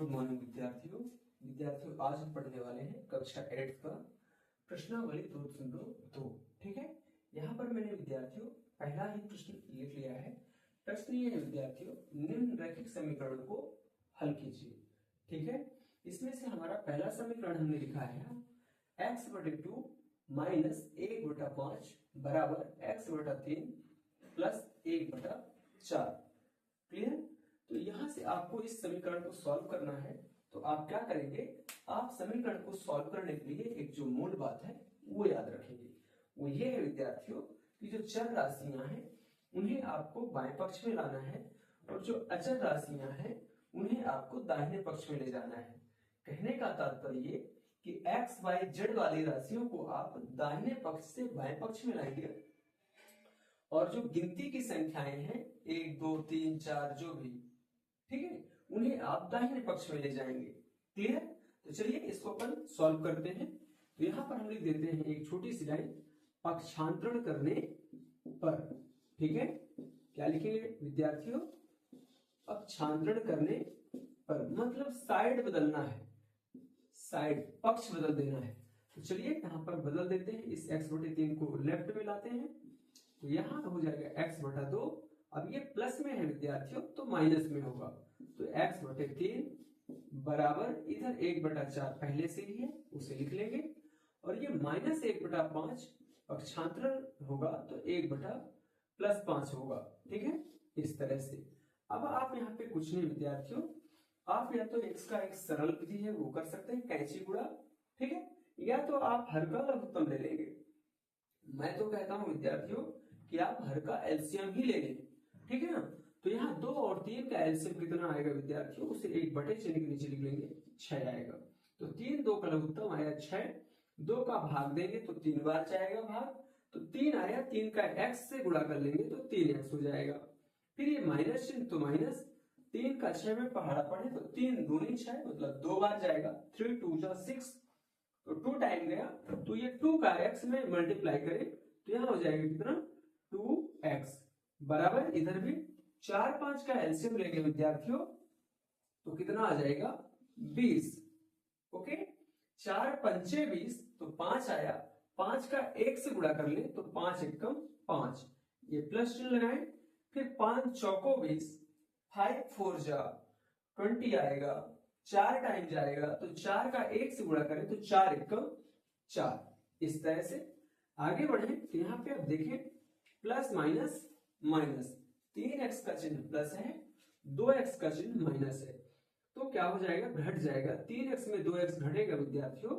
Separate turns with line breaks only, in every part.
Good morning विद्यार्थियों आज हम पढ़ने वाले हैं कक्षा 8 का प्रश्नावली 2.2। ठीक है, यहाँ पर मैंने विद्यार्थियों पहला ही प्रश्न लिख लिया है। प्रश्न ये है विद्यार्थियों, निम्नलिखित समीकरण को हल कीजिए। ठीक है, इसमें से हमारा पहला समीकरण हमने लिखा है x/2 माइनस 1/5 बराबर x/3 प्लस 1/4। क्लियर? तो यहाँ से आपको इस समीकरण को सॉल्व करना है। तो आप क्या करेंगे, आप समीकरण को सॉल्व करने के लिए एक जो मूल बात है वो याद रखेंगे। वो ये है विद्यार्थियों कि जो चर राशियां हैं उन्हें आपको बाएं पक्ष में लाना है और जो अचर राशियां हैं उन्हें आपको दाहिने पक्ष में ले जाना है। कहने का तात्पर्य ये कि x, y, z वाली राशियों को आप दाहिने पक्ष से बाएं पक्ष में लाएंगे और जो गिनती की संख्याएं हैं 1, 2, 3, 4 जो भी, ठीक है, उन्हें आप दाहिने पक्ष में ले जाएंगे। क्लियर? तो चलिए इसको अपन सॉल्व करते हैं। तो यहाँ पर हम लिख देते हैं एक छोटी सी लाइन, पक्षांतरण करने पर। ठीक है, क्या लिखेंगे विद्यार्थियों? पक्षांतरण करने पर, मतलब साइड बदलना है, साइड पक्ष बदल देना है। तो चलिए यहाँ पर बदल देते हैं, इस x/3 को लेफ्ट में लाते हैं तो यहाँ हो जाएगा x/2। अब ये प्लस में है विद्यार्थियों तो माइनस में होगा, तो x/3 बराबर इधर 1/4 पहले से ही है उसे लिख लेंगे और ये माइनस 1/5 पक्षांतरण होगा तो 1/+5 होगा। ठीक है, इस तरह से। अब आप यहाँ पे कुछ नहीं विद्यार्थियों, आप या तो x का एक सरल विधि है वो कर सकते हैं, कैंची गुणा। ठीक है, या तो आप हर का लघुत्तम ले लेंगे। मैं तो कहता हूं विद्यार्थियों कि आप हर का एलसीएम ही ले लें। ठीक है ना? तो यहाँ 2 और 3 का एलसीएम कितना आएगा विद्यार्थियों? उसे 1/चिन्ह के नीचे लिख लेंगे, 6 आएगा। तो 3 2 का लघुत्तम आया 6, 2 का भाग देंगे तो 3 बार जाएगा भाग, तो 3 आया, 3 का x से गुणा कर लेंगे तो 3x हो जाएगा। फिर ये माइनस चिन्ह तो माइनस, 3 का 6 में पहाड़ा पढ़े तो 3 दूनी 6, मतलब 2 बार जाएगा, 3 2 जा 6, तो 2 टाइम गया। तो ये 2 का x में मल्टीप्लाई करें तो यहाँ हो जाएगा कितना? 2x बराबर इधर भी 4 5 का एलसीएम लेंगे विद्यार्थियों तो कितना आ जाएगा? 20। ओके, 4 पंचे 20 तो 5 आया, 5 का 1 से गुणा कर ले तो 5 एकम 5, ये प्लस चिन्ह लगाएं। फिर 5 चौको 20, 5 4 जा 20 आएगा, 4 टाइम जाएगा तो 4 का 1 से गुणा करें तो 4 एकम 4। इस तरह से आगे बढ़े तो यहाँ पे आप देखें प्लस माइनस माइनस, 3x का चिन्ह प्लस है, 2x का चिन्ह माइनस है, तो क्या हो जाएगा? घट जाएगा। 3x में 2x घटेगा विद्यार्थियों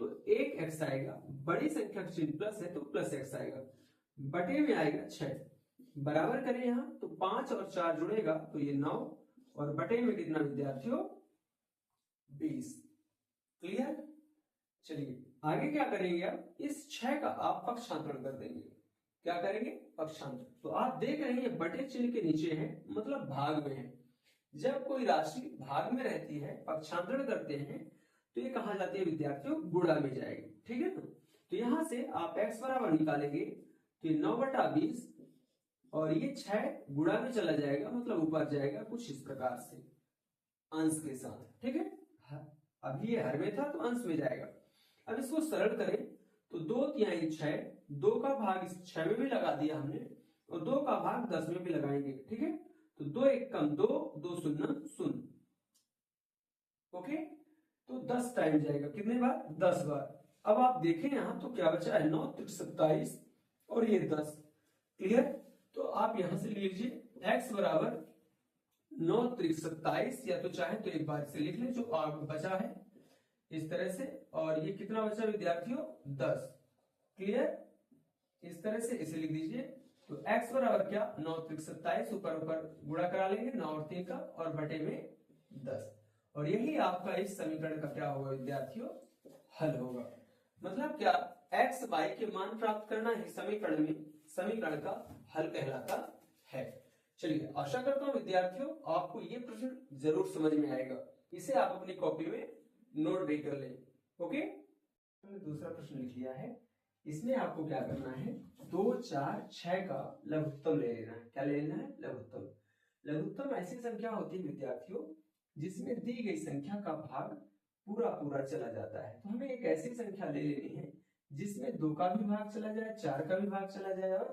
तो 1x आएगा, बड़ी संख्या का चिन्ह प्लस है तो प्लस x आएगा, बटे में आएगा 6। बराबर करें यहाँ तो 5 और 4 जुड़ेगा तो ये 9 और बटे में कितना विद्यार्थियों? 20। क्लियर? चलिए आगे क्या करेंगे, आप इस 6 का आप पक्षांतरण कर देंगे। क्या करेंगे? पक्षांतर। तो आप देख रहे हैं बटे चिन्ह के नीचे है, मतलब भाग में है। जब कोई राशि भाग में रहती है, पक्षांतरण करते हैं तो ये कहा जाती है विद्यार्थियों गुणा में जाएगी। ठीक है ना? तो यहां से आप x बराबर निकालेंगे तो ये 9/20 और ये 6 गुणा में चला जाएगा, मतलब ऊपर जाएगा कुछ इस प्रकार से अंश के साथ। ठीक है, अभी ये हर में था तो अंश में जाएगा। अब इसको सरल करें तो 2 तिहाई 6, 2 का भाग इस 6 में भी लगा दिया हमने और 2 का भाग 10 में भी लगाएंगे। ठीक है, तो 2 एकम 2, 2 शून्य 0। ओके, तो 10 टाइम जाएगा, कितने बार? 10 बार। अब आप देखें यहां तो क्या बचा है? 9 3 27 और ये 10। क्लियर? तो आप यहां से लीजिए x बराबर 9 3 27, या तो चाहे तो एक बार से लिख लें जो बचा है इस तरह से, और ये कितना बचा विद्यार्थियों? 10। क्लियर? इस तरह से इसे लिख दीजिए। तो x बराबर क्या? 9 3 27, ऊपर ऊपर गुणा करा लेंगे 9 और 3 का और बटे में 10, और यही आपका इस समीकरण का क्या होगा विद्यार्थियों? हल होगा। मतलब क्या? x y के मान प्राप्त करना ही समीकरण का हल कहलाता है। चलिए आशा करता हूं विद्यार्थियों आपको ये प्रश्न जरूर समझ में आएगा, इसे आप अपनी कॉपी में नोट भी कर लें। ओके, हमने दूसरा प्रश्न लिख लिया है। इसमें आपको क्या करना है? 2 4 6 का लघुत्तम ले लेना है। क्या ले लेना है? लघुत्तम। लघुत्तम ऐसी संख्या होती है विद्यार्थियों जिसमें दी गई संख्या का भाग पूरा पूरा चला जाता है। तो हमें एक ऐसी संख्या ले लेनी है जिसमें 2 का भी भाग चला जाए, 4 का भी भाग चला जाए और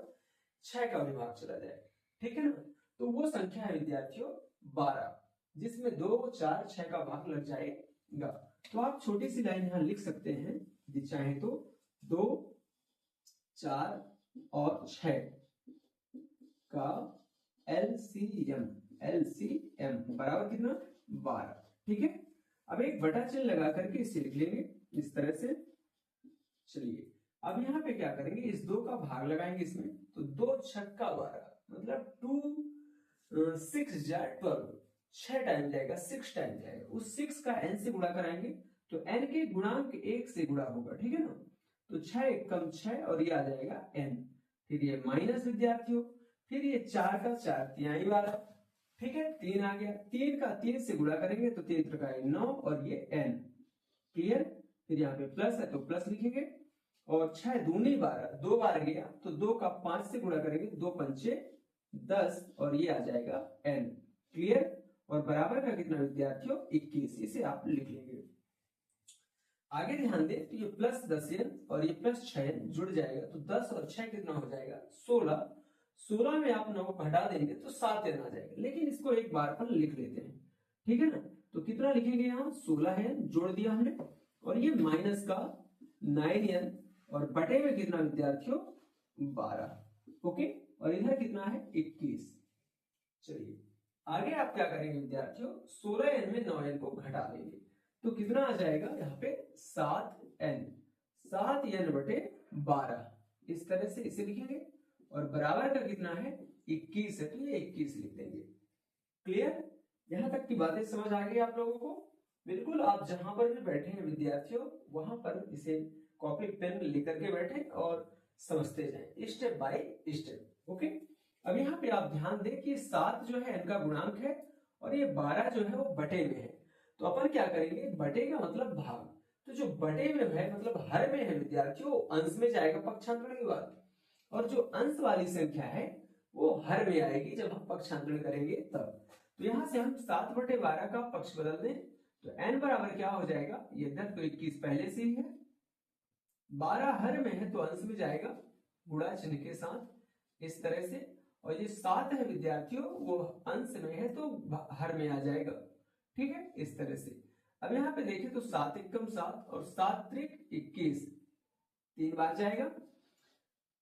6 का भी भाग चला जाए, ठीक है ना। तो वो संख्या है विद्यार्थियों 12, जिसमें 2, 4, 6 का भाग लग जाएगा। तो आप छोटी सी लाइन यहाँ लिख सकते हैं यदि चाहे तो, 2, 4 और 6 का LCM बराबर कितना 12, ठीक है। अब एक बटा चिन्ह लगा करके इसे लिख लेंगे इस तरह से। चलिए अब यहाँ पे क्या करेंगे, इस 2 का भाग लगाएंगे इसमें, तो 2 छक्का 12 मतलब 2 6 जा 12, 6 टाइम जाएगा, 6 टाइम जाएगा। उस 6 का n से गुणा कराएंगे तो n के गुणांक 1 से गुणा होगा, ठीक है ना। तो 6 एकम 6 और ये आ जाएगा n, फिर ये माइनस विद्यार्थियों, फिर ये 4 का 4 तिहाई 12, ठीक है, 3 आ गया, 3 का 3 से गुणा करेंगे तो 3 त्रिका 9 और ये n, क्लियर। फिर यहाँ पे प्लस है तो प्लस लिखेंगे, और 6 दूनी 12, 2 बार गया तो 2 का 5 से गुणा करेंगे, 2 पंचे 10 और ये आ जाएगा n, क्लियर। और बराबर का कितना विद्यार्थियों 21, इसे आप लिख लेंगे। आगे ध्यान दें तो ये प्लस 10n और ये प्लस 6n जुड़ जाएगा, तो 10 और 6 कितना हो जाएगा 16, 16 में आप 9 को हटा देंगे तो 7n आ जाएगा, लेकिन इसको एक बार पर लिख लेते हैं, ठीक है ना। तो कितना लिखेंगे यहाँ 16 है, जोड़ दिया हमने, और ये माइनस का 9n और बटे में कितना विद्यार्थियों 12, ओके, और इधर कितना है 21। चलिए आगे आप क्या करेंगे विद्यार्थियों, 16n में 9n को घटा देंगे तो कितना आ जाएगा यहाँ पे 7n, 7n बटे 12, इस तरह से इसे लिखेंगे, और बराबर का कितना है 21 है, तो ये 21 लिख देंगे, क्लियर। यहाँ तक की बातें समझ आ गई आप लोगों को। बिल्कुल आप जहां पर भी बैठे हैं विद्यार्थियों, वहां पर इसे कॉपी पेन लेकर के बैठे और समझते जाएं स्टेप बाय स्टेप, ओके। अब यहाँ पे आप ध्यान दें कि 7 जो है n का गुणांक है और ये 12 जो है वो बटे में है, तो अपन क्या करेंगे, बटे का मतलब भाग, तो जो बटे में है मतलब हर में है विद्यार्थियों, अंश में जाएगा पक्षांतरण के बाद, और जो अंश वाली संख्या है वो हर में आएगी जब हम पक्षांतरण करेंगे तब। तो यहाँ से हम 7 बटे 12 का पक्ष बदल दें तो n बराबर क्या हो जाएगा, ये इधर तो 21 पहले से ही है, 12 हर में है तो अंश में जाएगा गुणा चिन्ह के साथ, इस तरह से, और ये 7 है विद्यार्थियों वो अंश में है तो हर में आ जाएगा, ठीक है, इस तरह से। अब यहाँ पे देखें तो 7 एकम 7 और 7 त्रिक 21, 3 बार जाएगा,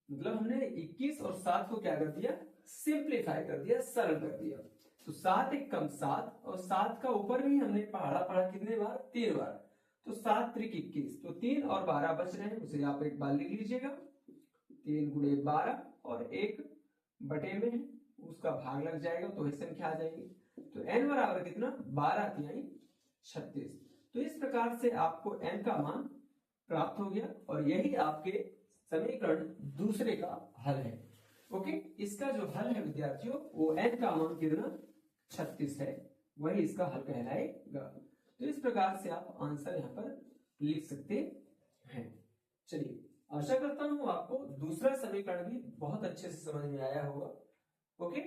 मतलब हमने 21 और 7 को क्या कर दिया, सिंप्लीफाई कर दिया, सरल कर दिया। तो 7 एकम 7 और 7 का ऊपर भी हमने पढ़ा कितने बार 3 बार, तो 7 त्रिक 21, तो 3 और 12 बच रहे हैं, उसे आप एक बार लिख लीजिएगा, 3 गुणे 12 और 1 बटे में है उसका भाग लग जाएगा तो वही संख्या आ जाएगी। तो n बराबर कितना 12 तिहाई 36। तो इस प्रकार से आपको n का मान प्राप्त हो गया और यही आपके समीकरण दूसरे का हल है, ओके। इसका जो हल है विद्यार्थियों वो n का मान कितना 36 है, वही इसका हल कहलाएगा। तो इस प्रकार से आप आंसर यहाँ पर लिख सकते हैं। चलिए आशा करता हूं आपको दूसरा समीकरण भी बहुत अच्छे से समझ में आया होगा, ओके।